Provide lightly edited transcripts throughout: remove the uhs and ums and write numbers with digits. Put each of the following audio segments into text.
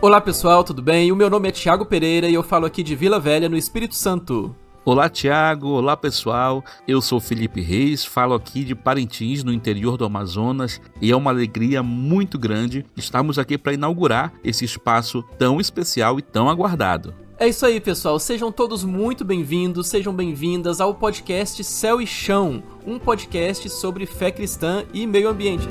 Olá pessoal, tudo bem? O meu nome é Thiago Pereira e eu falo aqui de Vila Velha, no Espírito Santo. Olá, Thiago. Olá, pessoal. Eu sou Felipe Reis, falo aqui de Parintins, no interior do Amazonas, e é uma alegria muito grande estarmos aqui para inaugurar esse espaço tão especial e tão aguardado. É isso aí, pessoal. Sejam todos muito bem-vindos, sejam bem-vindas ao podcast Céu e Chão, um podcast sobre fé cristã e meio ambiente.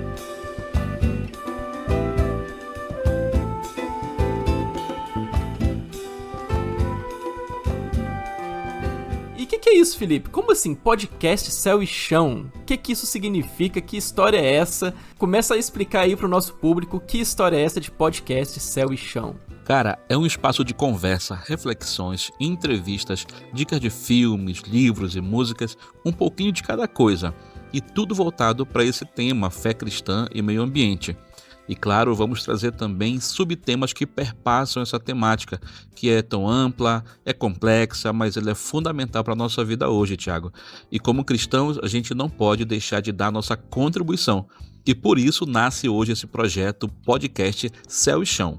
O que é isso, Felipe? Como assim, podcast Céu e Chão? O que isso significa? Que história é essa? Começa a explicar aí pro nosso público que história é essa de podcast Céu e Chão. Cara, é um espaço de conversa, reflexões, entrevistas, dicas de filmes, livros e músicas, um pouquinho de cada coisa. E tudo voltado para esse tema, fé cristã e meio ambiente. E claro, vamos trazer também subtemas que perpassam essa temática, que é tão ampla, é complexa, mas ela é fundamental para a nossa vida hoje, Thiago. E como cristãos, a gente não pode deixar de dar nossa contribuição. E por isso nasce hoje esse projeto podcast Céu e Chão.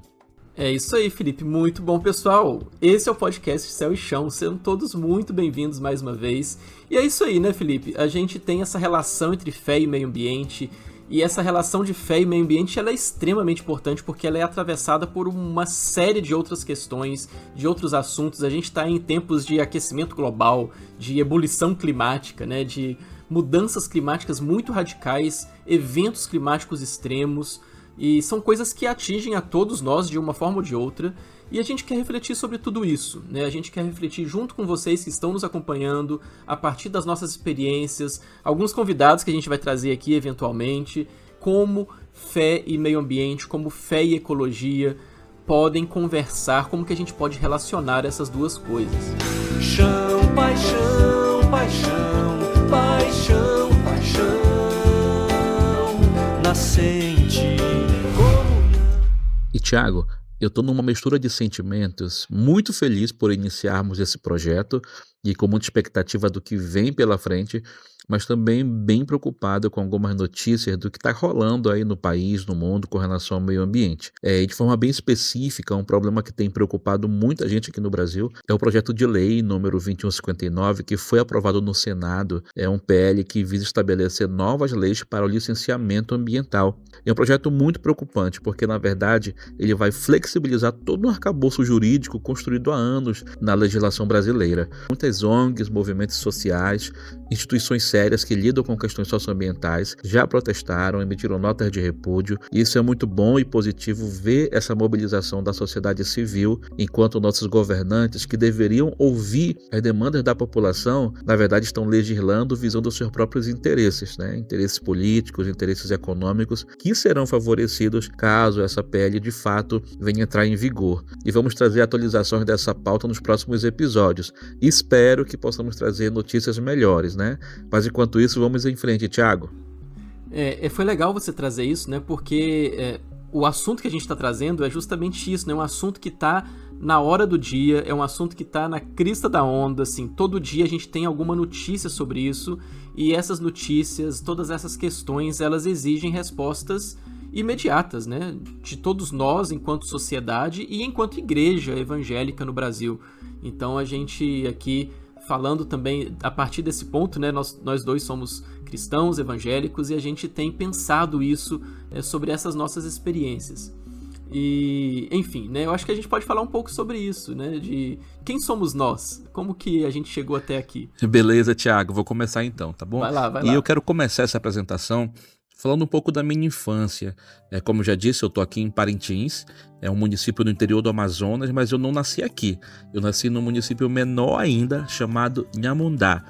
É isso aí, Felipe. Muito bom, pessoal. Esse é o podcast Céu e Chão. Sejam todos muito bem-vindos mais uma vez. E é isso aí, né, Felipe? A gente tem essa relação entre fé e meio ambiente. E essa relação de fé e meio ambiente ela é extremamente importante porque ela é atravessada por uma série de outras questões, de outros assuntos. A gente está em tempos de aquecimento global, de ebulição climática, né, de mudanças climáticas muito radicais, eventos climáticos extremos, e são coisas que atingem a todos nós de uma forma ou de outra. E a gente quer refletir sobre tudo isso, né? A gente quer refletir junto com vocês que estão nos acompanhando, a partir das nossas experiências, alguns convidados que a gente vai trazer aqui eventualmente, como fé e meio ambiente, como fé e ecologia podem conversar, como que a gente pode relacionar essas duas coisas. Chão, paixão, paixão, paixão, paixão, nascente, comunhão. E Thiago, eu estou numa mistura de sentimentos, muito feliz por iniciarmos esse projeto e com muita expectativa do que vem pela frente, mas também bem preocupado com algumas notícias do que está rolando aí no país, no mundo, com relação ao meio ambiente. E de forma bem específica, um problema que tem preocupado muita gente aqui no Brasil é o projeto de lei número 2159, que foi aprovado no Senado. É um PL que visa estabelecer novas leis para o licenciamento ambiental. É um projeto muito preocupante, porque, na verdade, ele vai flexibilizar todo um arcabouço jurídico construído há anos na legislação brasileira. Muitas ONGs, movimentos sociais, instituições sérias que lidam com questões socioambientais já protestaram, emitiram notas de repúdio. Isso é muito bom e positivo ver essa mobilização da sociedade civil, enquanto nossos governantes, que deveriam ouvir as demandas da população, na verdade estão legislando visando os seus próprios interesses, né? Interesses políticos, interesses econômicos, que serão favorecidos caso essa PL de fato venha entrar em vigor. E vamos trazer atualizações dessa pauta nos próximos episódios. Espero que possamos trazer notícias melhores, né? Mas enquanto isso, vamos em frente, Thiago. Foi legal você trazer isso, né? Porque o assunto que a gente está trazendo é justamente isso, né? Um assunto que está na hora do dia, é um assunto que está na crista da onda, assim. Todo dia a gente tem alguma notícia sobre isso e essas notícias, todas essas questões, elas exigem respostas imediatas, né? De todos nós, enquanto sociedade e enquanto igreja evangélica no Brasil. Então a gente aqui falando também a partir desse ponto, né, nós dois somos cristãos evangélicos e a gente tem pensado isso sobre essas nossas experiências. E, enfim, né, eu acho que a gente pode falar um pouco sobre isso, né, de quem somos nós, como que a gente chegou até aqui. Beleza, Thiago, vou começar então, tá bom? Vai lá. E eu quero começar essa apresentação falando um pouco da minha infância. Como eu já disse, eu estou aqui em Parintins, é um município do interior do Amazonas, mas eu não nasci aqui. Eu nasci num município menor ainda, chamado Nhamundá.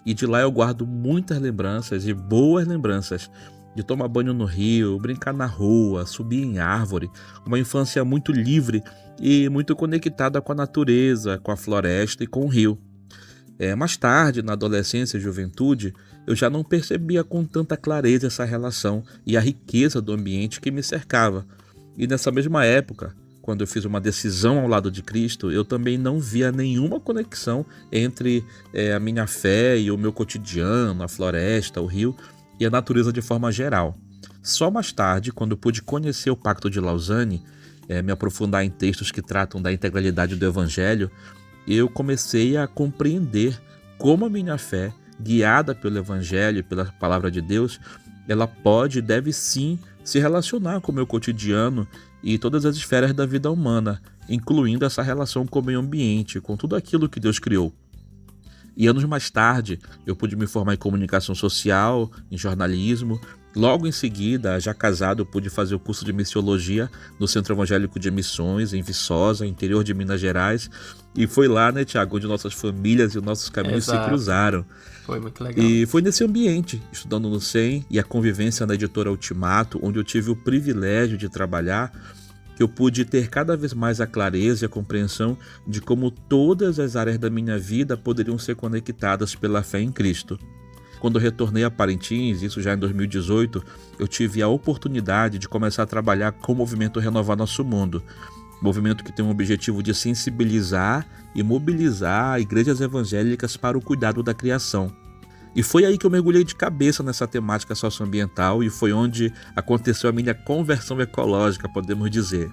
E de lá eu guardo muitas lembranças e boas lembranças de tomar banho no rio, brincar na rua, subir em árvore. Uma infância muito livre e muito conectada com a natureza, com a floresta e com o rio. Mais tarde, na adolescência e juventude, eu já não percebia com tanta clareza essa relação e a riqueza do ambiente que me cercava. E nessa mesma época, quando eu fiz uma decisão ao lado de Cristo, eu também não via nenhuma conexão entre a minha fé e o meu cotidiano, a floresta, o rio e a natureza de forma geral. Só mais tarde, quando eu pude conhecer o Pacto de Lausanne, me aprofundar em textos que tratam da integralidade do Evangelho, eu comecei a compreender como a minha fé, guiada pelo Evangelho e pela Palavra de Deus, ela pode e deve sim se relacionar com o meu cotidiano e todas as esferas da vida humana, incluindo essa relação com o meio ambiente, com tudo aquilo que Deus criou. E anos mais tarde, eu pude me formar em comunicação social, em jornalismo. Logo em seguida, já casado, eu pude fazer o curso de missiologia no Centro Evangélico de Missões, em Viçosa, interior de Minas Gerais. E foi lá, né, Tiago, onde nossas famílias e os nossos caminhos se cruzaram. Foi muito legal. E foi nesse ambiente, estudando no SEM e a convivência na editora Ultimato, onde eu tive o privilégio de trabalhar, que eu pude ter cada vez mais a clareza e a compreensão de como todas as áreas da minha vida poderiam ser conectadas pela fé em Cristo. Quando eu retornei a Parintins, isso já em 2018, eu tive a oportunidade de começar a trabalhar com o movimento Renovar Nosso Mundo. Movimento que tem o objetivo de sensibilizar e mobilizar igrejas evangélicas para o cuidado da criação. E foi aí que eu mergulhei de cabeça nessa temática socioambiental e foi onde aconteceu a minha conversão ecológica, podemos dizer.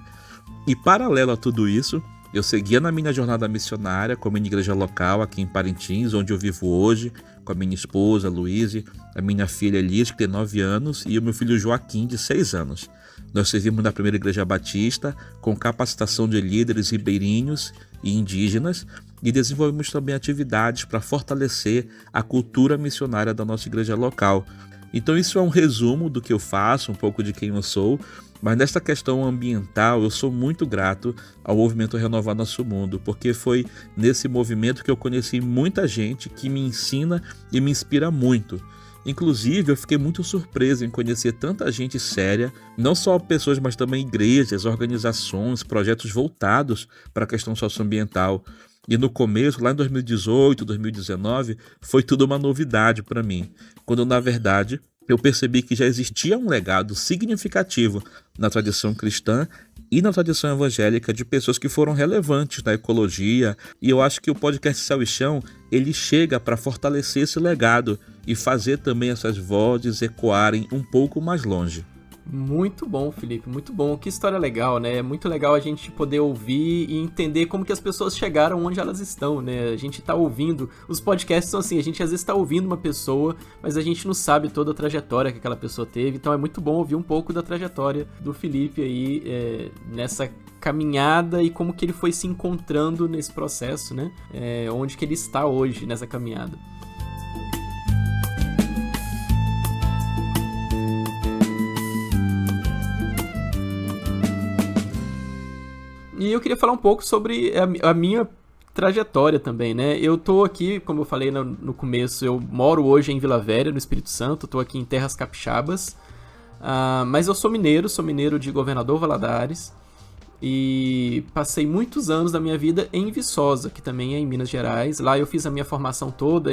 E paralelo a tudo isso, eu seguia na minha jornada missionária com a minha igreja local aqui em Parintins, onde eu vivo hoje, com a minha esposa, Luíse, a minha filha Elis, que tem 9 anos, e o meu filho Joaquim, de 6 anos. Nós servimos na primeira igreja batista, com capacitação de líderes ribeirinhos e indígenas, e desenvolvemos também atividades para fortalecer a cultura missionária da nossa igreja local. Então isso é um resumo do que eu faço, um pouco de quem eu sou, mas nesta questão ambiental eu sou muito grato ao movimento Renovar Nosso Mundo, porque foi nesse movimento que eu conheci muita gente que me ensina e me inspira muito. Inclusive, eu fiquei muito surpreso em conhecer tanta gente séria, não só pessoas, mas também igrejas, organizações, projetos voltados para a questão socioambiental. E no começo, lá em 2018, 2019, foi tudo uma novidade para mim, quando na verdade eu percebi que já existia um legado significativo na tradição cristã e na tradição evangélica de pessoas que foram relevantes na ecologia, e eu acho que o podcast Céu e Chão, ele chega para fortalecer esse legado e fazer também essas vozes ecoarem um pouco mais longe. Muito bom, Felipe, muito bom. Que história legal, né? É muito legal a gente poder ouvir e entender como que as pessoas chegaram onde elas estão, né? A gente tá ouvindo, os podcasts são assim, a gente às vezes tá ouvindo uma pessoa, mas a gente não sabe toda a trajetória que aquela pessoa teve, então é muito bom ouvir um pouco da trajetória do Felipe aí, nessa caminhada e como que ele foi se encontrando nesse processo, né? Onde que ele está hoje nessa caminhada. E eu queria falar um pouco sobre a minha trajetória também, né? Eu tô aqui, como eu falei no começo, eu moro hoje em Vila Velha, no Espírito Santo, tô aqui em Terras Capixabas, mas eu sou mineiro de Governador Valadares, e passei muitos anos da minha vida em Viçosa, que também é em Minas Gerais. Lá eu fiz a minha formação toda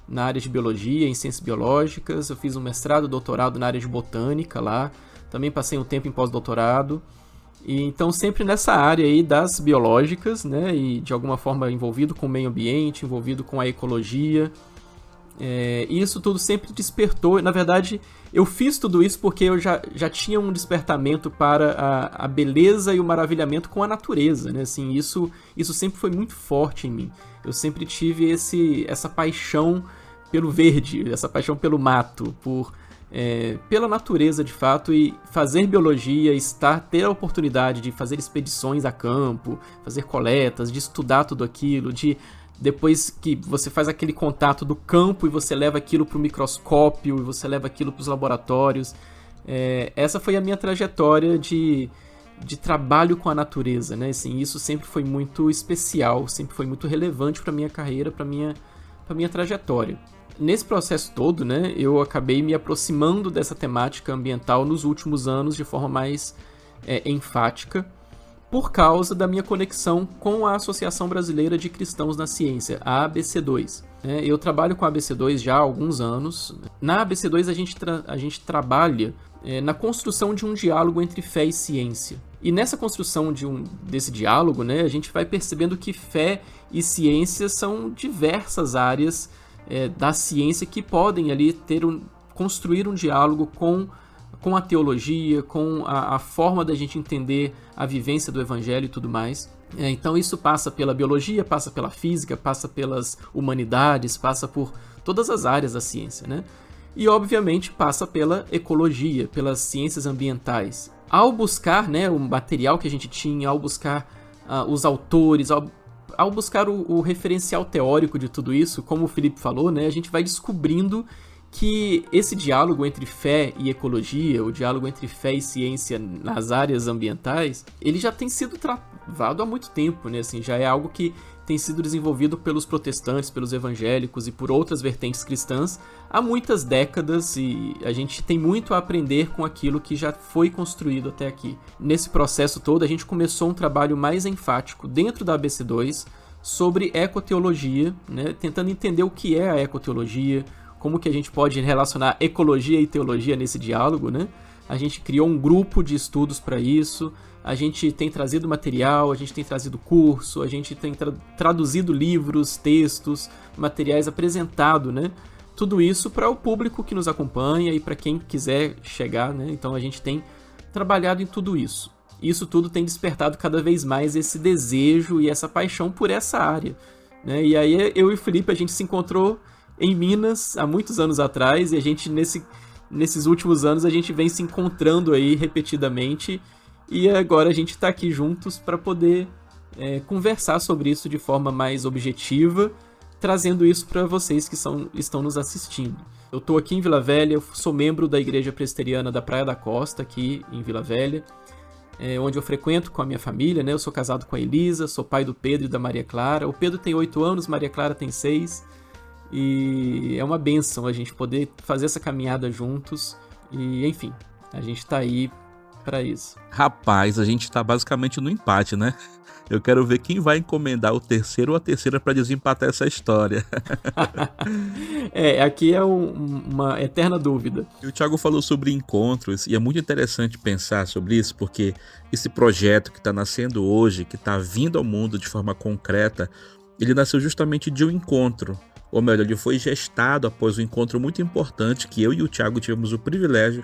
na área de biologia, em ciências biológicas, eu fiz um mestrado, doutorado na área de botânica lá, também passei um tempo em pós-doutorado. E então sempre nessa área aí das biológicas, né, e de alguma forma envolvido com o meio ambiente, envolvido com a ecologia, e isso tudo sempre despertou. Na verdade, eu fiz tudo isso porque eu já tinha um despertamento para a beleza e o maravilhamento com a natureza, né, assim, isso sempre foi muito forte em mim. Eu sempre tive essa paixão pelo verde, essa paixão pelo mato, pela natureza de fato, e fazer biologia, ter a oportunidade de fazer expedições a campo, fazer coletas, de estudar tudo aquilo, de depois que você faz aquele contato do campo e você leva aquilo para o microscópio e você leva aquilo para os laboratórios. Essa foi a minha trajetória de trabalho com a natureza, né? Assim, isso sempre foi muito especial, sempre foi muito relevante para a minha carreira, para a minha trajetória. Nesse processo todo, né, eu acabei me aproximando dessa temática ambiental nos últimos anos de forma mais enfática, por causa da minha conexão com a Associação Brasileira de Cristãos na Ciência, a ABC2. Eu trabalho com a ABC2 já há alguns anos. Na ABC2 a gente trabalha na construção de um diálogo entre fé e ciência. E nessa construção desse diálogo, né, a gente vai percebendo que fé e ciência são diversas áreas da ciência que podem ali construir um diálogo com com a teologia, com a forma da gente entender a vivência do evangelho e tudo mais. Então isso passa pela biologia, passa pela física, passa pelas humanidades, passa por todas as áreas da ciência, né? E obviamente passa pela ecologia, pelas ciências ambientais. Ao buscar, né, o material que a gente tinha, ao buscar os autores, ao buscar o referencial teórico de tudo isso, como o Felipe falou, né, a gente vai descobrindo que esse diálogo entre fé e ecologia, o diálogo entre fé e ciência nas áreas ambientais, ele já tem sido travado há muito tempo, né? Assim, já é algo que tem sido desenvolvido pelos protestantes, pelos evangélicos e por outras vertentes cristãs há muitas décadas, e a gente tem muito a aprender com aquilo que já foi construído até aqui. Nesse processo todo, a gente começou um trabalho mais enfático dentro da ABC2 sobre ecoteologia, né? Tentando entender o que é a ecoteologia, como que a gente pode relacionar ecologia e teologia nesse diálogo, né? A gente criou um grupo de estudos para isso, a gente tem trazido material, a gente tem trazido curso, a gente tem traduzido livros, textos, materiais, apresentado, né? Tudo isso para o público que nos acompanha e para quem quiser chegar, né? Então a gente tem trabalhado em tudo isso. Isso tudo tem despertado cada vez mais esse desejo e essa paixão por essa área, né? E aí eu e o Felipe, a gente se encontrou em Minas, há muitos anos atrás, e a gente, nesses últimos anos, a gente vem se encontrando aí repetidamente, e agora a gente está aqui juntos para poder conversar sobre isso de forma mais objetiva, trazendo isso para vocês que estão nos assistindo. Eu estou aqui em Vila Velha, eu sou membro da Igreja Presbiteriana da Praia da Costa, aqui em Vila Velha, onde eu frequento com a minha família, né? Eu sou casado com a Elisa, sou pai do Pedro e da Maria Clara. O Pedro tem 8 anos, Maria Clara tem 6. E é uma bênção a gente poder fazer essa caminhada juntos. E, enfim, a gente tá aí pra isso. Rapaz, a gente tá basicamente no empate, né? Eu quero ver quem vai encomendar o terceiro ou a terceira pra desempatar essa história. Aqui é uma eterna dúvida. E o Thiago falou sobre encontros, e é muito interessante pensar sobre isso, porque esse projeto que tá nascendo hoje, que tá vindo ao mundo de forma concreta, ele nasceu justamente de um encontro. Ou melhor, ele foi gestado após um encontro muito importante que eu e o Thiago tivemos o privilégio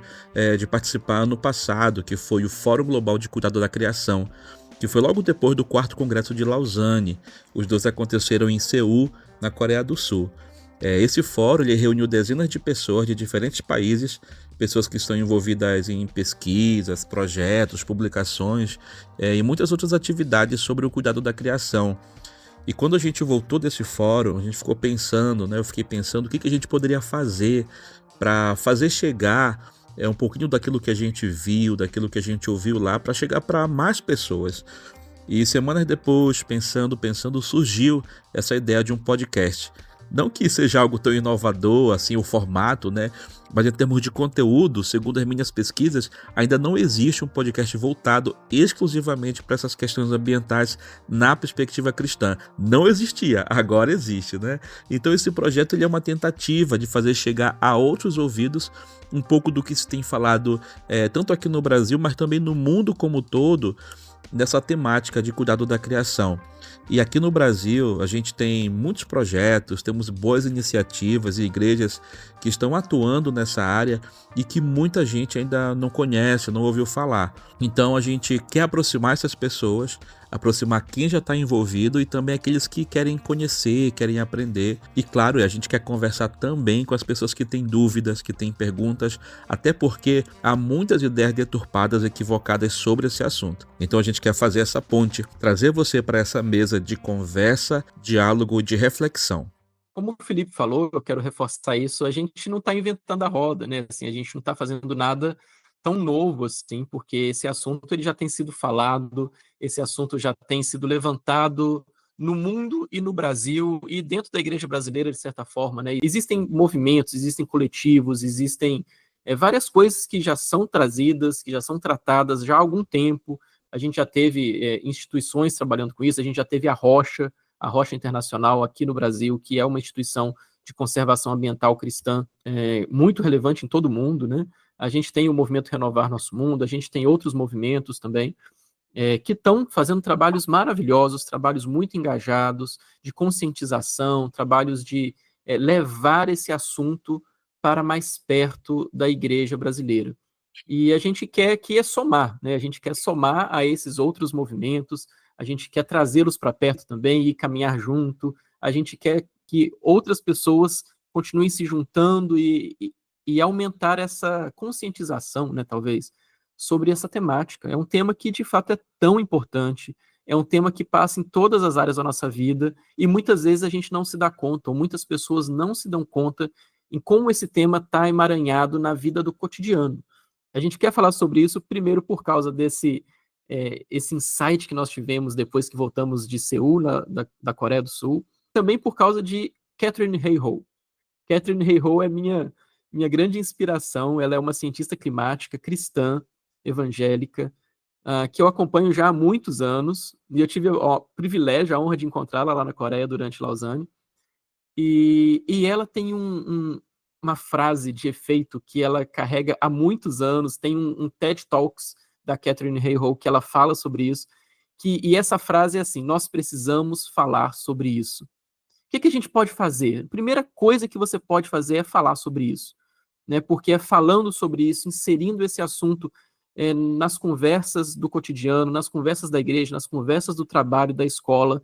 de participar ano passado, que foi o Fórum Global de Cuidado da Criação, que foi logo depois do 4º Congresso de Lausanne. Os dois aconteceram em Seul, na Coreia do Sul. Esse fórum ele reuniu dezenas de pessoas de diferentes países, pessoas que estão envolvidas em pesquisas, projetos, publicações e muitas outras atividades sobre o cuidado da criação. E quando a gente voltou desse fórum, a gente ficou pensando, né? Eu fiquei pensando o que a gente poderia fazer para fazer chegar um pouquinho daquilo que a gente viu, daquilo que a gente ouviu lá, para chegar para mais pessoas. E semanas depois, pensando, surgiu essa ideia de um podcast. Não que seja algo tão inovador, assim, o formato, né? Mas em termos de conteúdo, segundo as minhas pesquisas, ainda não existe um podcast voltado exclusivamente para essas questões ambientais na perspectiva cristã. Não existia, agora existe, né? Então esse projeto ele é uma tentativa de fazer chegar a outros ouvidos um pouco do que se tem falado tanto aqui no Brasil, mas também no mundo como um todo, nessa temática de cuidado da criação. E aqui no Brasil a gente tem muitos projetos, temos boas iniciativas e igrejas que estão atuando nessa área e que muita gente ainda não conhece, não ouviu falar. Então a gente quer aproximar essas pessoas, aproximar quem já está envolvido e também aqueles que querem conhecer, querem aprender. E claro, a gente quer conversar também com as pessoas que têm dúvidas, que têm perguntas, até porque há muitas ideias deturpadas, equivocadas sobre esse assunto. Então a gente quer fazer essa ponte, trazer você para essa mesa de conversa, diálogo e de reflexão. Como o Felipe falou, eu quero reforçar isso, a gente não está inventando a roda, né? Assim, a gente não está fazendo nada tão novo assim, porque esse assunto ele já tem sido falado, esse assunto já tem sido levantado no mundo e no Brasil e dentro da igreja brasileira, de certa forma, né? Existem movimentos, existem coletivos, existem várias coisas que já são trazidas, que já são tratadas já há algum tempo. A gente já teve instituições trabalhando com isso, a gente já teve a Rocha Internacional aqui no Brasil, que é uma instituição de conservação ambiental cristã muito relevante em todo o mundo, né? A gente tem o movimento Renovar Nosso Mundo, a gente tem outros movimentos também, que estão fazendo trabalhos maravilhosos, trabalhos muito engajados, de conscientização, trabalhos de levar esse assunto para mais perto da igreja brasileira. E a gente quer somar, né? A gente quer somar a esses outros movimentos, a gente quer trazê-los para perto também e caminhar junto, a gente quer que outras pessoas continuem se juntando e aumentar essa conscientização, né, talvez, sobre essa temática. É um tema que, de fato, é tão importante, é um tema que passa em todas as áreas da nossa vida e muitas vezes a gente não se dá conta, ou muitas pessoas não se dão conta em como esse tema está emaranhado na vida do cotidiano. A gente quer falar sobre isso primeiro por causa esse insight que nós tivemos depois que voltamos de Seul, da Coreia do Sul, também por causa de Katherine Hayhoe. Katherine Hayhoe é minha grande inspiração, ela é uma cientista climática cristã, evangélica, que eu acompanho já há muitos anos, e eu tive o privilégio, a honra de encontrá-la lá na Coreia durante Lausanne, e ela tem uma frase de efeito que ela carrega há muitos anos, tem um TED Talks da Katherine Hayhoe que ela fala sobre isso, e essa frase é assim: nós precisamos falar sobre isso. O que a gente pode fazer? A primeira coisa que você pode fazer é falar sobre isso, né? Porque é falando sobre isso, inserindo esse assunto nas conversas do cotidiano, nas conversas da igreja, nas conversas do trabalho, da escola,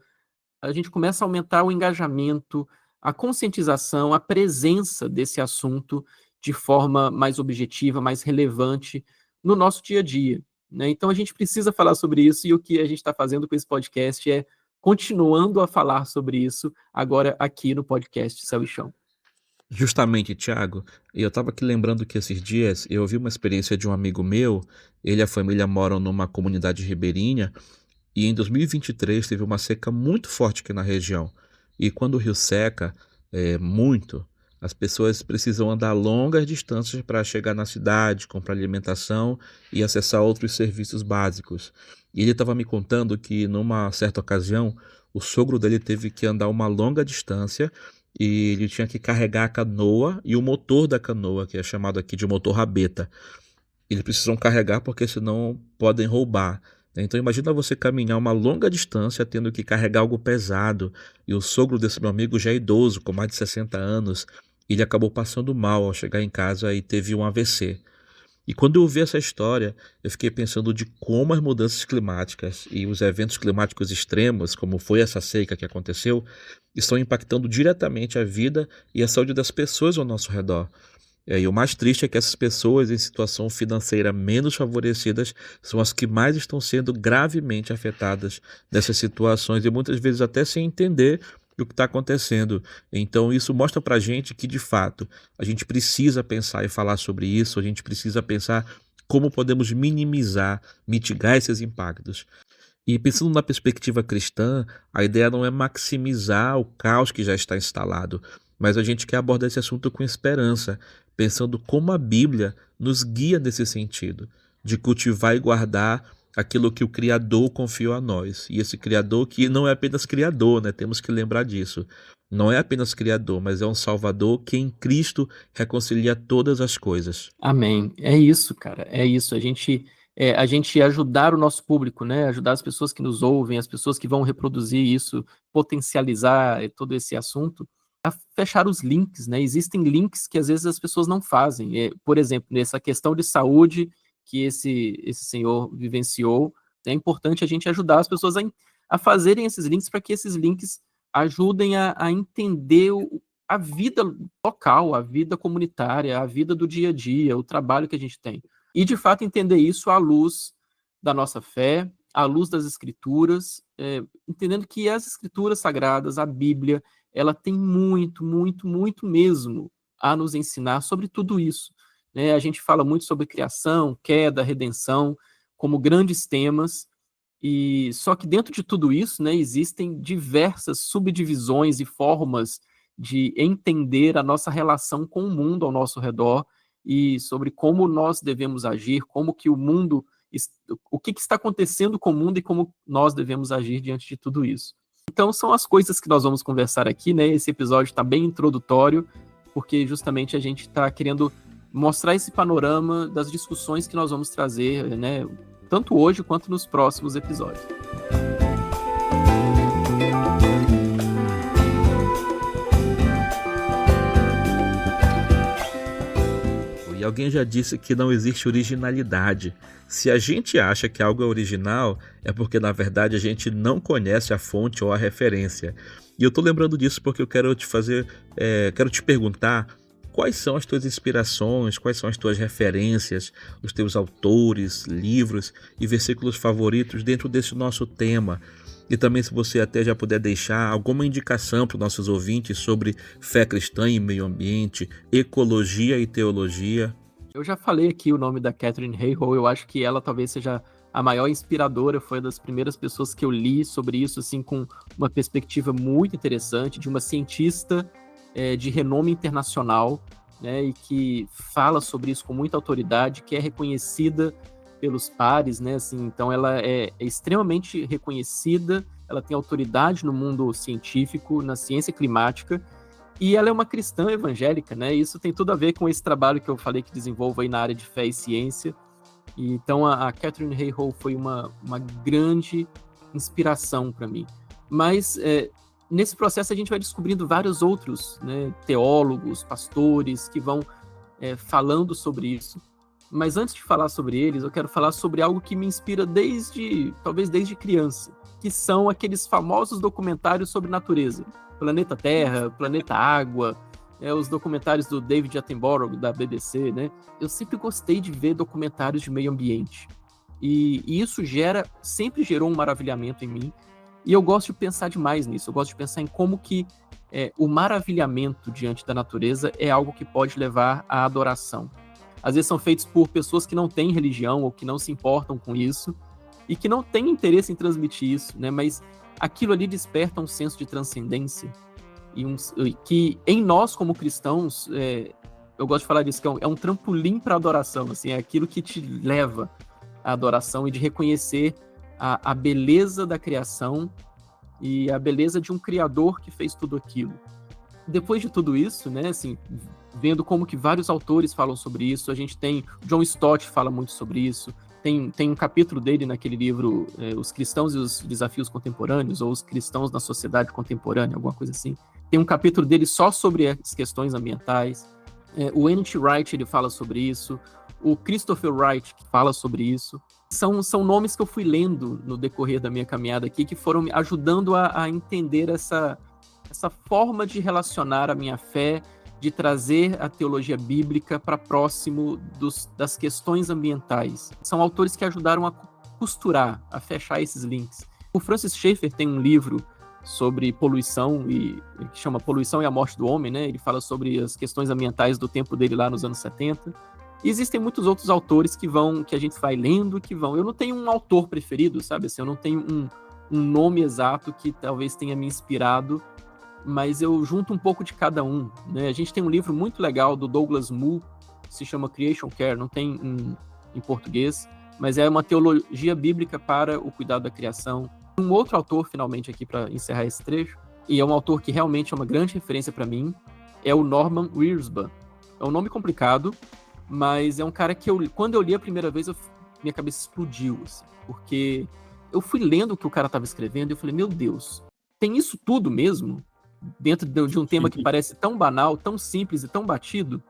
a gente começa a aumentar o engajamento, a conscientização, a presença desse assunto de forma mais objetiva, mais relevante no nosso dia a dia, né? Então a gente precisa falar sobre isso, e o que a gente está fazendo com esse podcast é continuando a falar sobre isso agora aqui no podcast Céu e Chão. Justamente, Thiago, eu estava aqui lembrando que esses dias eu ouvi uma experiência de um amigo meu. Ele e a família moram numa comunidade ribeirinha e em 2023 teve uma seca muito forte aqui na região. E quando o rio seca muito, as pessoas precisam andar longas distâncias para chegar na cidade, comprar alimentação e acessar outros serviços básicos. E ele estava me contando que numa certa ocasião o sogro dele teve que andar uma longa distância e ele tinha que carregar a canoa e o motor da canoa, que é chamado aqui de motor rabeta. Eles precisam carregar porque senão podem roubar, né? Então imagina você caminhar uma longa distância tendo que carregar algo pesado, e o sogro desse meu amigo já é idoso, com mais de 60 anos, e ele acabou passando mal ao chegar em casa e teve um AVC. E quando eu ouvi essa história, eu fiquei pensando de como as mudanças climáticas e os eventos climáticos extremos, como foi essa seca que aconteceu, estão impactando diretamente a vida e a saúde das pessoas ao nosso redor. E o mais triste é que essas pessoas em situação financeira menos favorecidas são as que mais estão sendo gravemente afetadas dessas situações, e muitas vezes até sem entender o que está acontecendo. Então isso mostra para a gente que, de fato, a gente precisa pensar e falar sobre isso, a gente precisa pensar como podemos minimizar, mitigar esses impactos. E pensando na perspectiva cristã, a ideia não é maximizar o caos que já está instalado, mas a gente quer abordar esse assunto com esperança, pensando como a Bíblia nos guia nesse sentido, de cultivar e guardar aquilo que o Criador confiou a nós. E esse Criador que não é apenas Criador, né? Temos que lembrar disso. Não é apenas Criador, mas é um Salvador que em Cristo reconcilia todas as coisas. Amém. É isso, cara. É isso. A gente ajudar o nosso público, né? Ajudar as pessoas que nos ouvem, as pessoas que vão reproduzir isso, potencializar todo esse assunto, a fechar os links, né? Existem links que às vezes as pessoas não fazem. Por exemplo, nessa questão de saúde que esse senhor vivenciou, é importante a gente ajudar as pessoas a fazerem esses links, para que esses links ajudem a entender a vida local, a vida comunitária, a vida do dia a dia, o trabalho que a gente tem. E, de fato, entender isso à luz da nossa fé, à luz das Escrituras, entendendo que as Escrituras Sagradas, a Bíblia, ela tem muito, muito, muito mesmo a nos ensinar sobre tudo isso. Né? A gente fala muito sobre criação, queda, redenção, como grandes temas, e só que dentro de tudo isso, né, existem diversas subdivisões e formas de entender a nossa relação com o mundo ao nosso redor, e sobre como nós devemos agir, como que o mundo, o que está acontecendo com o mundo e como nós devemos agir diante de tudo isso. Então são as coisas que nós vamos conversar aqui, né? Esse episódio está bem introdutório, porque justamente a gente está querendo mostrar esse panorama das discussões que nós vamos trazer, né? Tanto hoje quanto nos próximos episódios. alguém já disse que não existe originalidade. Se a gente acha que algo é original, é porque na verdade a gente não conhece a fonte ou a referência. E eu tô lembrando disso porque eu quero quero te perguntar quais são as tuas inspirações, quais são as tuas referências, os teus autores, livros e versículos favoritos dentro desse nosso tema. E também se você até já puder deixar alguma indicação para os nossos ouvintes sobre fé cristã e meio ambiente, ecologia e teologia. Eu já falei aqui o nome da Katherine Hayhoe, eu acho que ela talvez seja a maior inspiradora, foi uma das primeiras pessoas que eu li sobre isso, assim, com uma perspectiva muito interessante, de uma cientista de renome internacional, né, e que fala sobre isso com muita autoridade, que é reconhecida pelos pares, né, assim, então ela é extremamente reconhecida, ela tem autoridade no mundo científico, na ciência climática, e ela é uma cristã evangélica, né, e isso tem tudo a ver com esse trabalho que eu falei que desenvolvo aí na área de fé e ciência, e então a Katherine Hayhoe foi uma grande inspiração para mim, mas nesse processo a gente vai descobrindo vários outros, né, teólogos, pastores que vão falando sobre isso. Mas antes de falar sobre eles, eu quero falar sobre algo que me inspira talvez desde criança, que são aqueles famosos documentários sobre natureza. Planeta Terra, Planeta Água, os documentários do David Attenborough, da BBC, né? Eu sempre gostei de ver documentários de meio ambiente. E isso sempre gerou um maravilhamento em mim. E eu gosto de pensar demais nisso. Eu gosto de pensar em como que o maravilhamento diante da natureza é algo que pode levar à adoração. Às vezes são feitos por pessoas que não têm religião ou que não se importam com isso e que não têm interesse em transmitir isso, né? Mas aquilo ali desperta um senso de transcendência e que em nós como cristãos, eu gosto de falar disso, que é um trampolim para a adoração, assim, é aquilo que te leva à adoração e de reconhecer a beleza da criação e a beleza de um criador que fez tudo aquilo. Depois de tudo isso, né, assim, vendo como que vários autores falam sobre isso, a gente tem John Stott fala muito sobre isso, tem um capítulo dele naquele livro Os Cristãos e os Desafios Contemporâneos, ou Os Cristãos na Sociedade Contemporânea, alguma coisa assim. Tem um capítulo dele só sobre as questões ambientais. O N.T. Wright, ele fala sobre isso. O Christopher Wright fala sobre isso. São nomes que eu fui lendo no decorrer da minha caminhada aqui, que foram me ajudando a entender essa forma de relacionar a minha fé, de trazer a teologia bíblica para próximo das questões ambientais. São autores que ajudaram a costurar, a fechar esses links. O Francis Schaeffer tem um livro sobre poluição, que chama Poluição e a Morte do Homem, né? Ele fala sobre as questões ambientais do tempo dele lá nos anos 70. E existem muitos outros autores que a gente vai lendo, Eu não tenho um autor preferido, sabe? Assim, eu não tenho um nome exato que talvez tenha me inspirado, mas eu junto um pouco de cada um, né? A gente tem um livro muito legal do Douglas Moo, que se chama Creation Care, não tem em português, mas é uma teologia bíblica para o cuidado da criação. Um outro autor, finalmente, aqui para encerrar esse trecho, e é um autor que realmente é uma grande referência para mim, é o Norman Wirsba. É um nome complicado, mas é um cara que quando eu li a primeira vez, minha cabeça explodiu, assim, porque eu fui lendo o que o cara estava escrevendo e eu falei, meu Deus, tem isso tudo mesmo? Dentro de um tema que parece tão banal, tão simples e tão batido,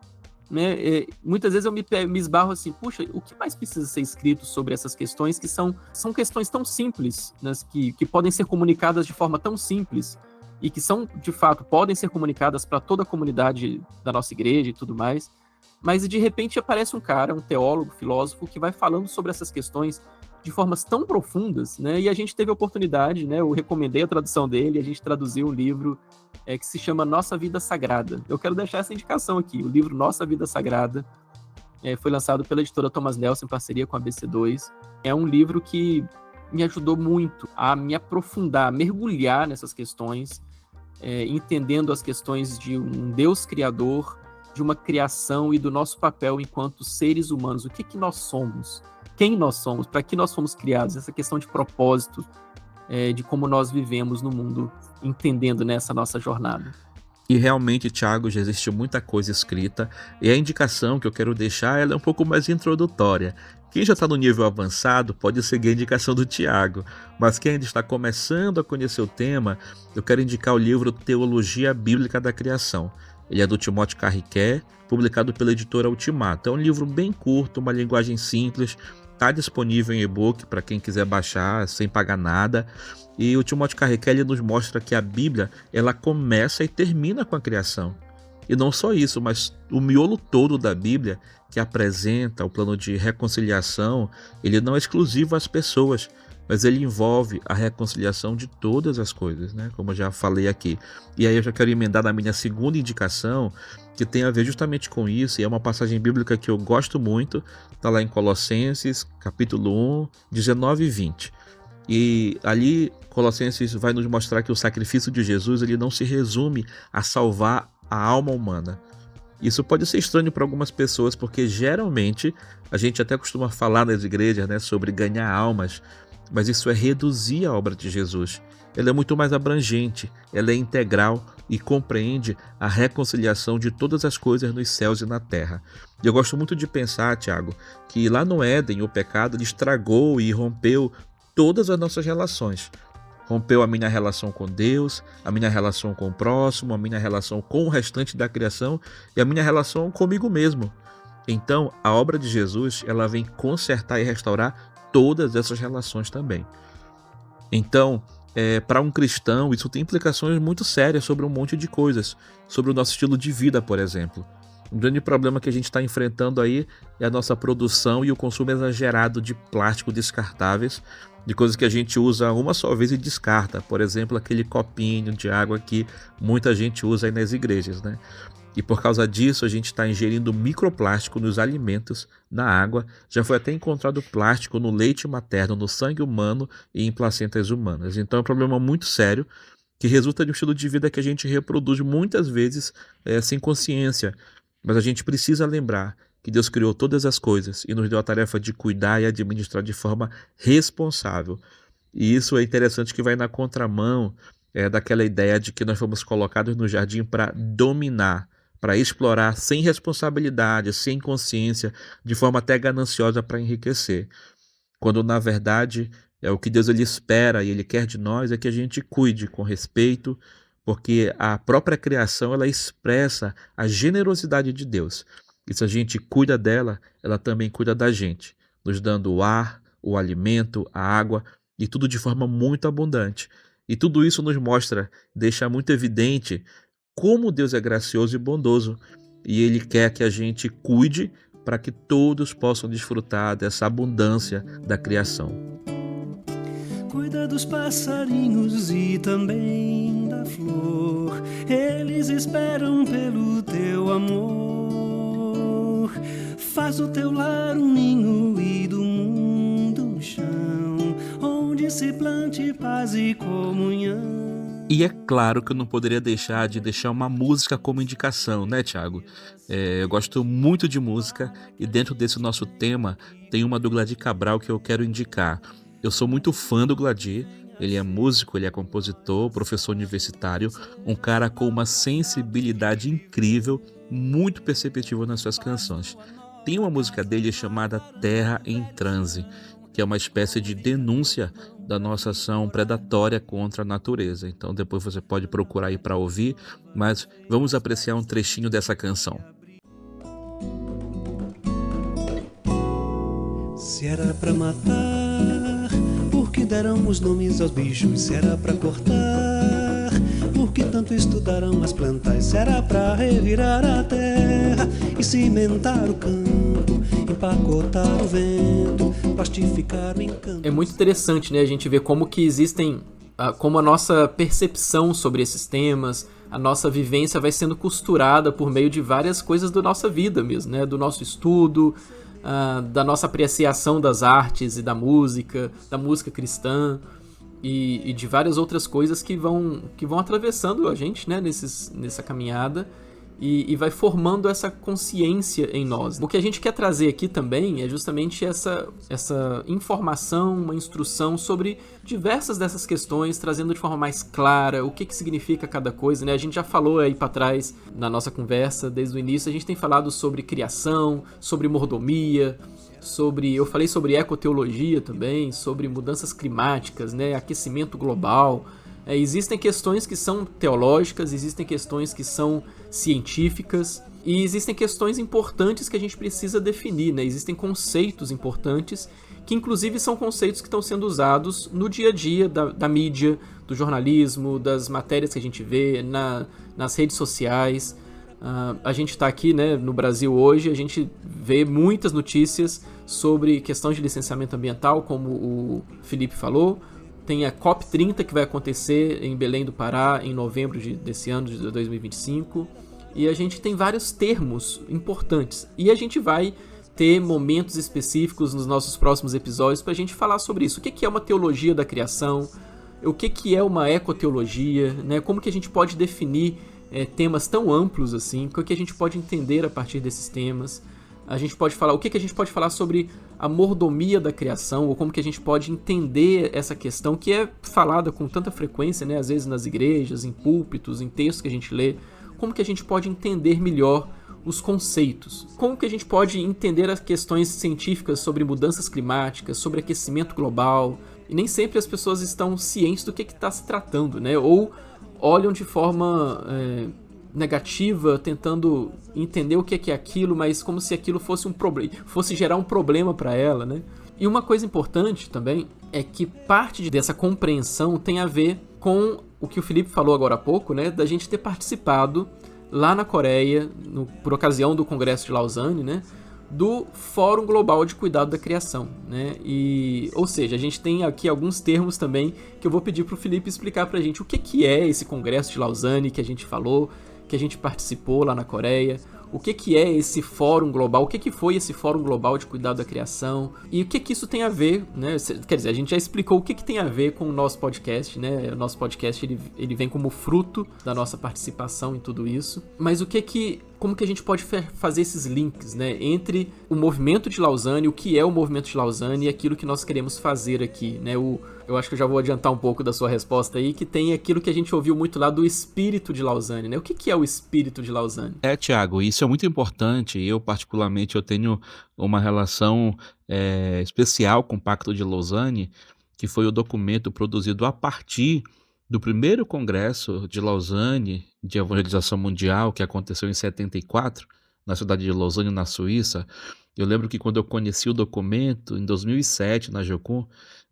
né? Muitas vezes eu me esbarro assim, puxa, o que mais precisa ser escrito sobre essas questões que são questões tão simples, né? que podem ser comunicadas de forma tão simples e que são, de fato, podem ser comunicadas para toda a comunidade da nossa igreja e tudo mais, mas de repente aparece um cara, um teólogo, filósofo, que vai falando sobre essas questões de formas tão profundas, né? E a gente teve a oportunidade, né? Eu recomendei a tradução dele, a gente traduziu um livro que se chama Nossa Vida Sagrada. Eu quero deixar essa indicação aqui. O livro Nossa Vida Sagrada foi lançado pela editora Thomas Nelson em parceria com a ABC2. É um livro que me ajudou muito a me aprofundar, a mergulhar nessas questões, entendendo as questões de um Deus criador, de uma criação e do nosso papel enquanto seres humanos. O que nós somos? Quem nós somos? Para que nós fomos criados? Essa questão de propósito, de como nós vivemos no mundo, entendendo nessa nossa jornada. E realmente, Thiago, já existe muita coisa escrita, e a indicação que eu quero deixar ela é um pouco mais introdutória. Quem já está no nível avançado pode seguir a indicação do Thiago, mas quem ainda está começando a conhecer o tema, eu quero indicar o livro Teologia Bíblica da Criação. Ele é do Timóteo Carriquet, publicado pela editora Ultimato. É um livro bem curto, uma linguagem simples, está disponível em e-book para quem quiser baixar sem pagar nada. E o Timóteo Carriquet ele nos mostra que a Bíblia ela começa e termina com a criação. E não só isso, mas o miolo todo da Bíblia, que apresenta o plano de reconciliação, ele não é exclusivo às pessoas, mas ele envolve a reconciliação de todas as coisas, né? Como eu já falei aqui. E aí eu já quero emendar na minha segunda indicação, que tem a ver justamente com isso, e é uma passagem bíblica que eu gosto muito, está lá em Colossenses, capítulo 1, 19 e 20. E ali Colossenses vai nos mostrar que o sacrifício de Jesus ele não se resume a salvar a alma humana. Isso pode ser estranho para algumas pessoas, porque geralmente a gente até costuma falar nas igrejas, né, sobre ganhar almas, mas isso é reduzir a obra de Jesus. Ela é muito mais abrangente, ela é integral e compreende a reconciliação de todas as coisas nos céus e na terra. E eu gosto muito de pensar, Tiago, que lá no Éden o pecado estragou e rompeu todas as nossas relações. Rompeu a minha relação com Deus, a minha relação com o próximo, a minha relação com o restante da criação e a minha relação comigo mesmo. Então, a obra de Jesus, ela vem consertar e restaurar todas essas relações também. Então, para um cristão, isso tem implicações muito sérias sobre um monte de coisas, sobre o nosso estilo de vida, por exemplo. Um grande problema que a gente está enfrentando aí é a nossa produção e o consumo exagerado de plástico descartáveis, de coisas que a gente usa uma só vez e descarta. Por exemplo, aquele copinho de água que muita gente usa aí nas igrejas, né? E por causa disso a gente está ingerindo microplástico nos alimentos, na água. Já foi até encontrado plástico no leite materno, no sangue humano e em placentas humanas. Então é um problema muito sério que resulta de um estilo de vida que a gente reproduz muitas vezes sem consciência. Mas a gente precisa lembrar que Deus criou todas as coisas e nos deu a tarefa de cuidar e administrar de forma responsável. E isso é interessante que vai na contramão daquela ideia de que nós fomos colocados no jardim para dominar, para explorar sem responsabilidade, sem consciência, de forma até gananciosa para enriquecer. Quando, na verdade, o que Deus ele espera e Ele quer de nós é que a gente cuide com respeito, porque a própria criação ela expressa a generosidade de Deus. E se a gente cuida dela, ela também cuida da gente, nos dando o ar, o alimento, a água e tudo de forma muito abundante. E tudo isso nos mostra, deixa muito evidente como Deus é gracioso e bondoso. E Ele quer que a gente cuide para que todos possam desfrutar dessa abundância da criação. Cuida dos passarinhos e também da flor. Eles esperam pelo teu amor. Faz o teu lar um ninho e do mundo um chão, onde se plante paz e comunhão. E é claro que eu não poderia deixar de deixar uma música como indicação, né, Tiago? Eu gosto muito de música e dentro desse nosso tema tem uma do Gladir Cabral que eu quero indicar. Eu sou muito fã do Gladir, ele é músico, ele é compositor, professor universitário, um cara com uma sensibilidade incrível, muito perceptível nas suas canções. Tem uma música dele chamada Terra em Transe, que é uma espécie de denúncia da nossa ação predatória contra a natureza. Então depois você pode procurar aí para ouvir, mas vamos apreciar um trechinho dessa canção. Se era pra matar, por que deram os nomes aos bichos? Se era pra cortar, por que tanto estudaram as plantas? Se era pra revirar a terra e cimentar o campo, empacotar o vento, plastificar o encanto. É muito interessante, né, a gente ver como que existem, como a nossa percepção sobre esses temas, a nossa vivência vai sendo costurada por meio de várias coisas da nossa vida mesmo, né, do nosso estudo, da nossa apreciação das artes e da música cristã e de várias outras coisas que vão atravessando a gente, né, nessa caminhada e vai formando essa consciência em nós. O que a gente quer trazer aqui também é justamente essa informação, uma instrução sobre diversas dessas questões, trazendo de forma mais clara o que significa cada coisa, né? A gente já falou aí para trás na nossa conversa, desde o início, a gente tem falado sobre criação, sobre mordomia, eu falei sobre ecoteologia também, sobre mudanças climáticas, né? Aquecimento global, Existem questões que são teológicas, existem questões que são científicas, e existem questões importantes que a gente precisa definir, né? Existem conceitos importantes, que inclusive são conceitos que estão sendo usados no dia a dia da mídia, do jornalismo, das matérias que a gente vê, nas redes sociais. A gente está aqui, né, no Brasil hoje, a gente vê muitas notícias sobre questões de licenciamento ambiental, como o Felipe falou. Tem a COP30 que vai acontecer em Belém do Pará em novembro desse ano, de 2025. E a gente tem vários termos importantes. E a gente vai ter momentos específicos nos nossos próximos episódios para a gente falar sobre isso. O que é uma teologia da criação? O que é uma ecoteologia? Né? Como que a gente pode definir temas tão amplos assim? O que a gente pode entender a partir desses temas? A gente pode falar, o que a gente pode falar sobre a mordomia da criação, ou como que a gente pode entender essa questão que é falada com tanta frequência, né? Às vezes nas igrejas, em púlpitos, em textos que a gente lê. Como que a gente pode entender melhor os conceitos? Como que a gente pode entender as questões científicas sobre mudanças climáticas, sobre aquecimento global? E nem sempre as pessoas estão cientes do que está se tratando, né? Ou olham de forma negativa, tentando entender o que é aquilo, mas como se aquilo fosse fosse gerar um problema para ela, né? E uma coisa importante também é que parte dessa compreensão tem a ver com o que o Felipe falou agora há pouco, né? Da gente ter participado lá na Coreia, por ocasião do Congresso de Lausanne, né? Do Fórum Global de Cuidado da Criação, né? Ou seja, a gente tem aqui alguns termos também que eu vou pedir para o Felipe explicar para a gente o que é esse Congresso de Lausanne que a gente falou, que a gente participou lá na Coreia, o que é esse Fórum Global, o que foi esse Fórum Global de Cuidado da Criação e o que isso tem a ver, né? Quer dizer, a gente já explicou o que tem a ver com o nosso podcast, né? O nosso podcast ele vem como fruto da nossa participação em tudo isso, mas como que a gente pode fazer esses links, né, entre o movimento de Lausanne, o que é o movimento de Lausanne e aquilo que nós queremos fazer aqui, né? Eu acho que eu já vou adiantar um pouco da sua resposta aí, que tem aquilo que a gente ouviu muito lá do espírito de Lausanne, né? O que é o espírito de Lausanne? Tiago, isso é muito importante. Eu, particularmente, eu tenho uma relação especial com o Pacto de Lausanne, que foi o documento produzido a partir do primeiro congresso de Lausanne de evangelização mundial, que aconteceu em 74, na cidade de Lausanne, na Suíça. Eu lembro que quando eu conheci o documento, em 2007, na Jocum,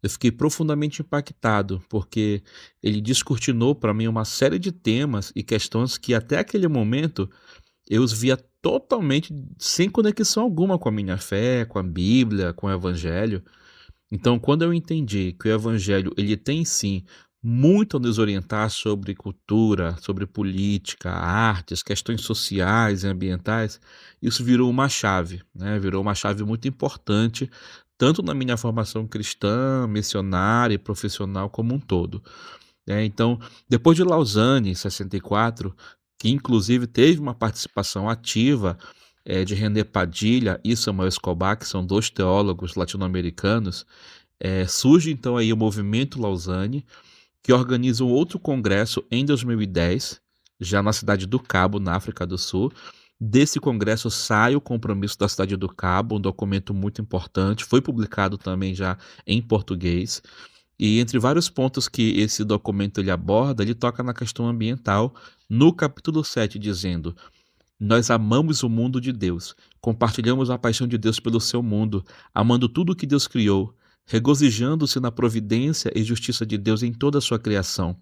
eu fiquei profundamente impactado, porque ele descortinou para mim uma série de temas e questões que até aquele momento eu os via totalmente sem conexão alguma com a minha fé, com a Bíblia, com o Evangelho. Então, quando eu entendi que o Evangelho ele tem sim muito a nos orientar sobre cultura, sobre política, artes, questões sociais e ambientais, isso virou uma chave, né? Virou uma chave muito importante, tanto na minha formação cristã, missionária e profissional como um todo. Então, depois de Lausanne, em 64, que inclusive teve uma participação ativa de René Padilha e Samuel Escobar, que são dois teólogos latino-americanos, surge então aí o Movimento Lausanne, que organiza um outro congresso em 2010, já na cidade do Cabo, na África do Sul. Desse congresso sai o Compromisso da Cidade do Cabo, um documento muito importante, foi publicado também já em português. E entre vários pontos que esse documento ele aborda, ele toca na questão ambiental, no capítulo 7, dizendo: nós amamos o mundo de Deus, compartilhamos a paixão de Deus pelo seu mundo, amando tudo o que Deus criou, regozijando-se na providência e justiça de Deus em toda a sua criação,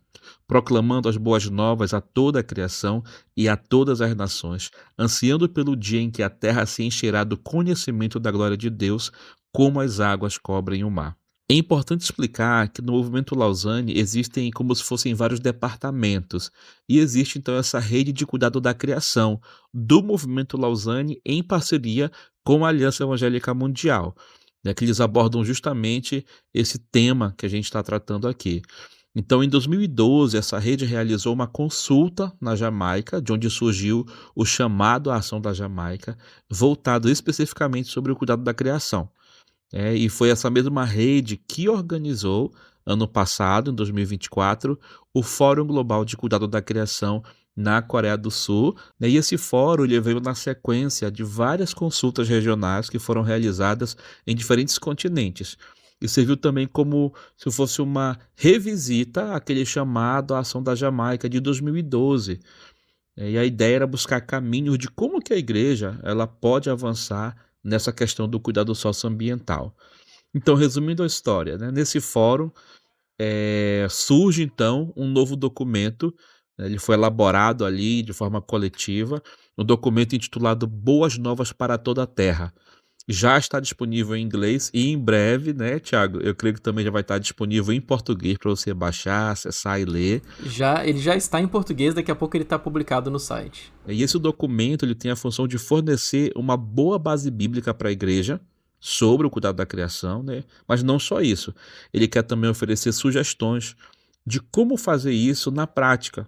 proclamando as boas novas a toda a criação e a todas as nações, ansiando pelo dia em que a terra se encherá do conhecimento da glória de Deus, como as águas cobrem o mar. É importante explicar que no movimento Lausanne existem como se fossem vários departamentos, e existe então essa rede de cuidado da criação do movimento Lausanne em parceria com a Aliança Evangélica Mundial, que eles abordam justamente esse tema que a gente está tratando aqui. Então, em 2012, essa rede realizou uma consulta na Jamaica, de onde surgiu o chamado à ação da Jamaica, voltado especificamente sobre o cuidado da criação. E foi essa mesma rede que organizou, ano passado, em 2024, o Fórum Global de Cuidado da Criação na Coreia do Sul, e esse fórum ele veio na sequência de várias consultas regionais que foram realizadas em diferentes continentes. e serviu também como se fosse uma revisita àquele chamado à ação da Jamaica de 2012. E a ideia era buscar caminhos de como que a igreja ela pode avançar nessa questão do cuidado socioambiental. Então, resumindo a história, né, nesse fórum surge então um novo documento, né, ele foi elaborado ali de forma coletiva, um documento intitulado Boas Novas para Toda a Terra. Já está disponível em inglês e em breve, né, Tiago? Eu creio que também já vai estar disponível em português para você baixar, acessar e ler. Ele já está em português, daqui a pouco ele está publicado no site. E esse documento ele tem a função de fornecer uma boa base bíblica para a igreja sobre o cuidado da criação, né? Mas não só isso. Ele quer também oferecer sugestões de como fazer isso na prática,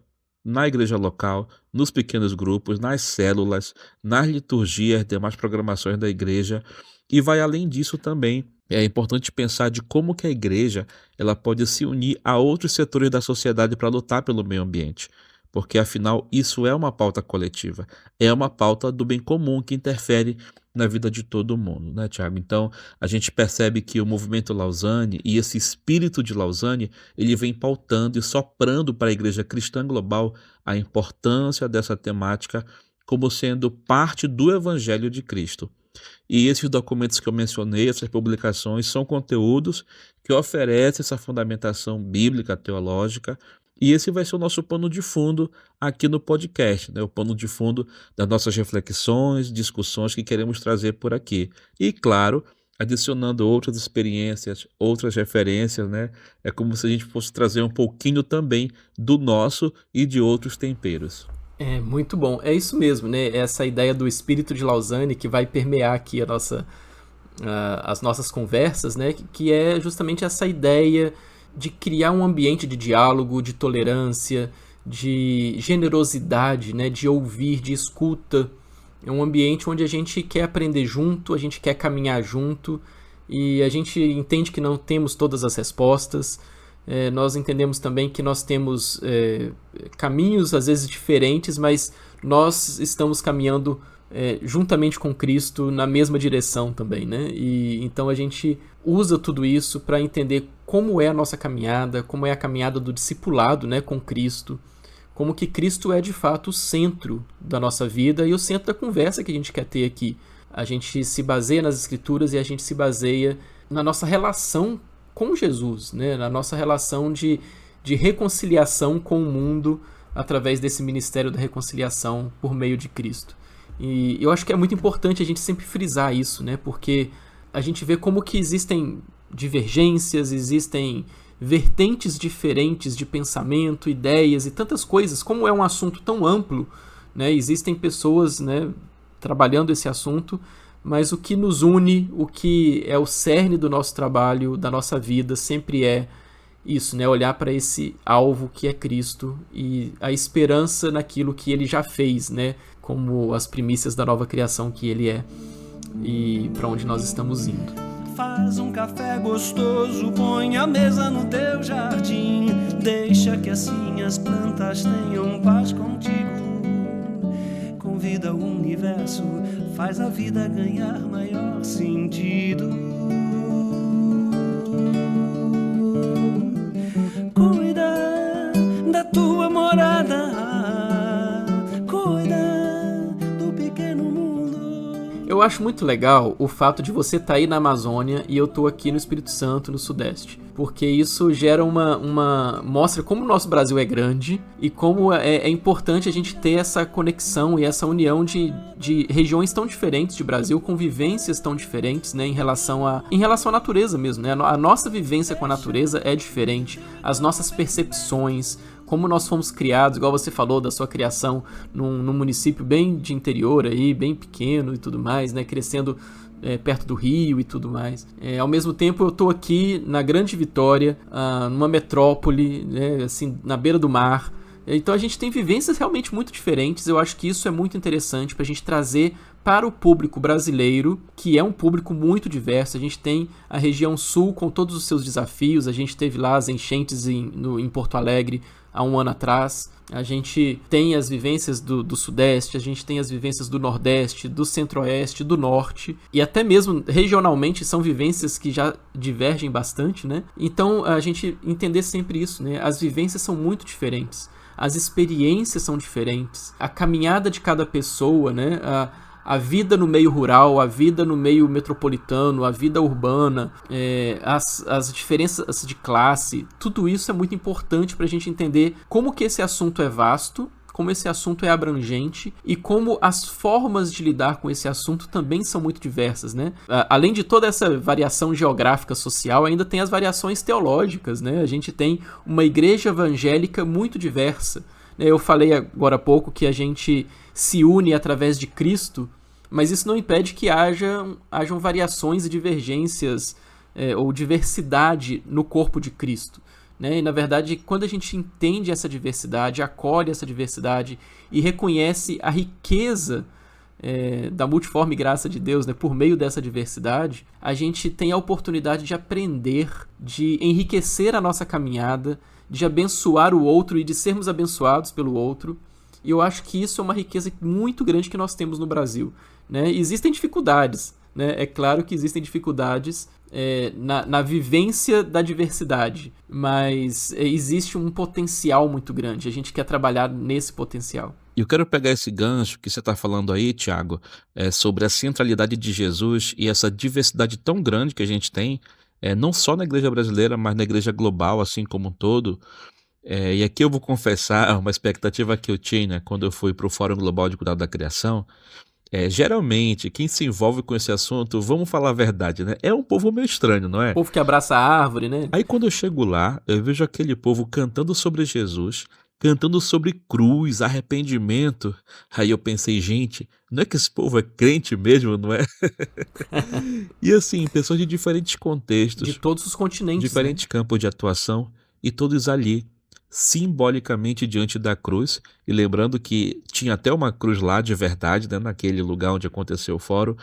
na igreja local, nos pequenos grupos, nas células, nas liturgias, demais programações da igreja, e vai além disso também. É importante pensar de como que a igreja ela pode se unir a outros setores da sociedade para lutar pelo meio ambiente, porque afinal isso é uma pauta coletiva, é uma pauta do bem comum que interfere na vida de todo mundo, né, Tiago? Então, a gente percebe que o movimento Lausanne e esse espírito de Lausanne, ele vem pautando e soprando para a igreja cristã global a importância dessa temática como sendo parte do evangelho de Cristo. E esses documentos que eu mencionei, essas publicações, são conteúdos que oferecem essa fundamentação bíblica, teológica, e esse vai ser o nosso pano de fundo aqui no podcast, né? O pano de fundo das nossas reflexões, discussões que queremos trazer por aqui. E, claro, adicionando outras experiências, outras referências, né? É como se a gente fosse trazer um pouquinho também do nosso e de outros temperos. É muito bom, é isso mesmo, né? Essa ideia do espírito de Lausanne que vai permear aqui as nossas conversas, né? Que é justamente essa ideia de criar um ambiente de diálogo, de tolerância, de generosidade, né, de ouvir, de escuta. É um ambiente onde a gente quer aprender junto, a gente quer caminhar junto e a gente entende que não temos todas as respostas. Nós entendemos também que nós temos caminhos às vezes diferentes, mas nós estamos caminhando juntamente com Cristo na mesma direção também, né? E então a gente usa tudo isso para entender como é a nossa caminhada, como é a caminhada do discipulado, né, com Cristo, como que Cristo é de fato o centro da nossa vida e o centro da conversa que a gente quer ter aqui. A gente se baseia nas Escrituras e a gente se baseia na nossa relação com Jesus, né, na nossa relação de reconciliação com o mundo através desse ministério da reconciliação por meio de Cristo. E eu acho que é muito importante a gente sempre frisar isso, né? Porque a gente vê como que existem divergências, existem vertentes diferentes de pensamento, ideias e tantas coisas. Como é um assunto tão amplo, né? Existem pessoas, né, trabalhando esse assunto, mas o que nos une, o que é o cerne do nosso trabalho, da nossa vida, sempre é isso, né? Olhar para esse alvo que é Cristo e a esperança naquilo que Ele já fez, né? Como as primícias da nova criação que Ele é e para onde nós estamos indo. Faz um café gostoso, põe a mesa no teu jardim, deixa que assim as plantas tenham paz contigo. Convida o universo, faz a vida ganhar maior sentido. Cuida da tua morada, Eu acho muito legal o fato de você estar aí na Amazônia e eu estou aqui no Espírito Santo, no Sudeste. Porque isso gera mostra como o nosso Brasil é grande e como é importante a gente ter essa conexão e essa união de regiões tão diferentes de Brasil, com vivências tão diferentes, né, em relação à natureza mesmo, né? A nossa vivência com a natureza é diferente, as nossas percepções, como nós fomos criados, igual você falou da sua criação num município bem de interior aí, bem pequeno e tudo mais, né, crescendo perto do rio e tudo mais. Ao mesmo tempo eu estou aqui na Grande Vitória, numa metrópole, né, assim, na beira do mar. Então a gente tem vivências realmente muito diferentes. Eu acho que isso é muito interessante para a gente trazer para o público brasileiro, que é um público muito diverso. A gente tem a região sul com todos os seus desafios, a gente teve lá as enchentes em Porto Alegre há um ano atrás, a gente tem as vivências do Sudeste, a gente tem as vivências do Nordeste, do Centro-Oeste, do Norte, e até mesmo regionalmente são vivências que já divergem bastante, né? Então a gente entender sempre isso, né? As vivências são muito diferentes, as experiências são diferentes, a caminhada de cada pessoa, né? A vida no meio rural, a vida no meio metropolitano, a vida urbana, as diferenças de classe, tudo isso é muito importante para a gente entender como que esse assunto é vasto, como esse assunto é abrangente e como as formas de lidar com esse assunto também são muito diversas, né? Além de toda essa variação geográfica social, ainda tem as variações teológicas, né? A gente tem uma igreja evangélica muito diversa. Eu falei agora há pouco que a gente se une através de Cristo, mas isso não impede que hajam variações e divergências ou diversidade no corpo de Cristo, né? E, na verdade, quando a gente entende essa diversidade, acolhe essa diversidade e reconhece a riqueza da multiforme graça de Deus, né, por meio dessa diversidade, a gente tem a oportunidade de aprender, de enriquecer a nossa caminhada, de abençoar o outro e de sermos abençoados pelo outro. E eu acho que isso é uma riqueza muito grande que nós temos no Brasil, né? Existem dificuldades, né? É claro que existem dificuldades na vivência da diversidade, mas existe um potencial muito grande. A gente quer trabalhar nesse potencial. E eu quero pegar esse gancho que você está falando aí, Tiago, sobre a centralidade de Jesus e essa diversidade tão grande que a gente tem, não só na igreja brasileira, mas na igreja global, assim como um todo. E aqui eu vou confessar uma expectativa que eu tinha quando eu fui para o Fórum Global de Cuidado da Criação. Geralmente, quem se envolve com esse assunto, vamos falar a verdade, né? É um povo meio estranho, não é? O povo que abraça a árvore, né? Aí quando eu chego lá, eu vejo aquele povo cantando sobre Jesus, cantando sobre cruz, arrependimento. Aí eu pensei, gente, não é que esse povo é crente mesmo, não é? E assim, pessoas de diferentes contextos, De todos os continentes, diferentes campos de atuação, e todos ali, simbolicamente diante da cruz, e lembrando que tinha até uma cruz lá de verdade, né, naquele lugar onde aconteceu o fórum,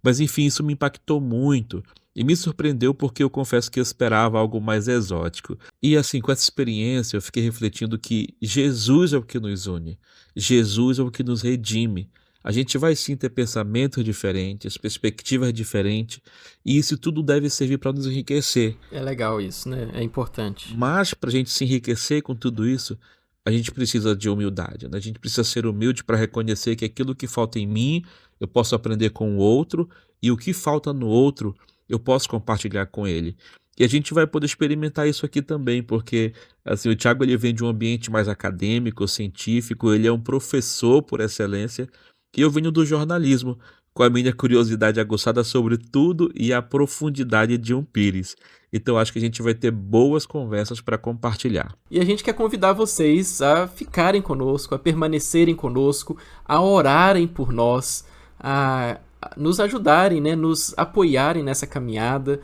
mas enfim, isso me impactou muito, e me surpreendeu porque eu confesso que eu esperava algo mais exótico. E assim, com essa experiência, eu fiquei refletindo que Jesus é o que nos une, Jesus é o que nos redime. A gente vai sim ter pensamentos diferentes, perspectivas diferentes, e isso tudo deve servir para nos enriquecer. É legal isso, né? É importante. Mas para a gente se enriquecer com tudo isso, a gente precisa de humildade, né? A gente precisa ser humilde para reconhecer que aquilo que falta em mim, eu posso aprender com o outro, e o que falta no outro, eu posso compartilhar com ele. E a gente vai poder experimentar isso aqui também, porque assim, o Tiago ele vem de um ambiente mais acadêmico, científico, ele é um professor por excelência, e eu venho do jornalismo, com a minha curiosidade aguçada sobre tudo e a profundidade de um pires. Então acho que a gente vai ter boas conversas para compartilhar. E a gente quer convidar vocês a ficarem conosco, a permanecerem conosco, a orarem por nós, a nos ajudarem, né, nos apoiarem nessa caminhada.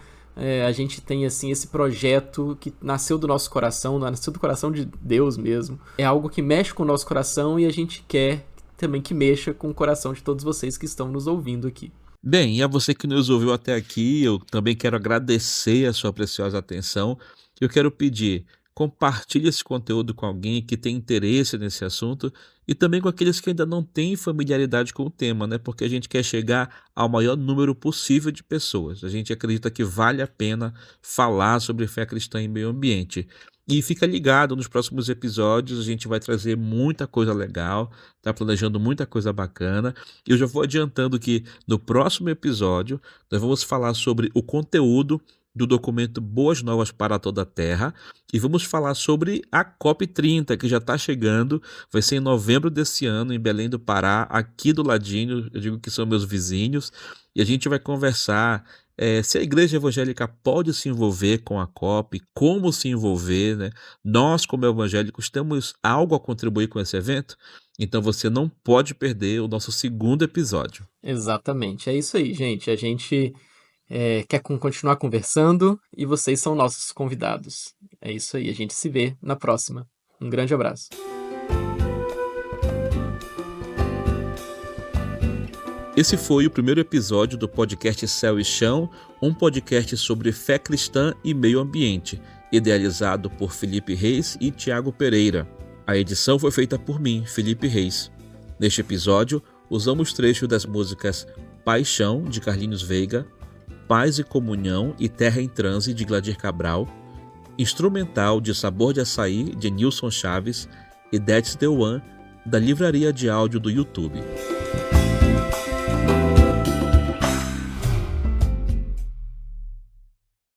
A gente tem assim esse projeto que nasceu do nosso coração, nasceu do coração de Deus mesmo. É algo que mexe com o nosso coração e a gente quer também que mexa com o coração de todos vocês que estão nos ouvindo aqui. Bem, e a você que nos ouviu até aqui, eu também quero agradecer a sua preciosa atenção. Eu quero pedir, compartilhe esse conteúdo com alguém que tem interesse nesse assunto e também com aqueles que ainda não têm familiaridade com o tema, né? Porque a gente quer chegar ao maior número possível de pessoas. A gente acredita que vale a pena falar sobre fé cristã em meio ambiente. E fica ligado, nos próximos episódios a gente vai trazer muita coisa legal, tá planejando muita coisa bacana. E eu já vou adiantando que no próximo episódio nós vamos falar sobre o conteúdo do documento Boas Novas para Toda a Terra e vamos falar sobre a COP30, que já está chegando, vai ser em novembro desse ano, em Belém do Pará, aqui do ladinho, eu digo que são meus vizinhos, e a gente vai conversar se a igreja evangélica pode se envolver com a COP, como se envolver, né? Nós, como evangélicos, temos algo a contribuir com esse evento, então você não pode perder o nosso segundo episódio. Exatamente, é isso aí, gente. A gente quer continuar conversando e vocês são nossos convidados. É isso aí, a gente se vê na próxima. Um grande abraço. Esse foi o primeiro episódio do podcast Céu e Chão, um podcast sobre fé cristã e meio ambiente, idealizado por Felipe Reis e Tiago Pereira. A edição foi feita por mim, Felipe Reis. Neste episódio, usamos trechos das músicas Paixão, de Carlinhos Veiga, Paz e Comunhão e Terra em Transe, de Gladir Cabral, instrumental de Sabor de Açaí, de Nilson Chaves, e That's the One, da livraria de áudio do YouTube.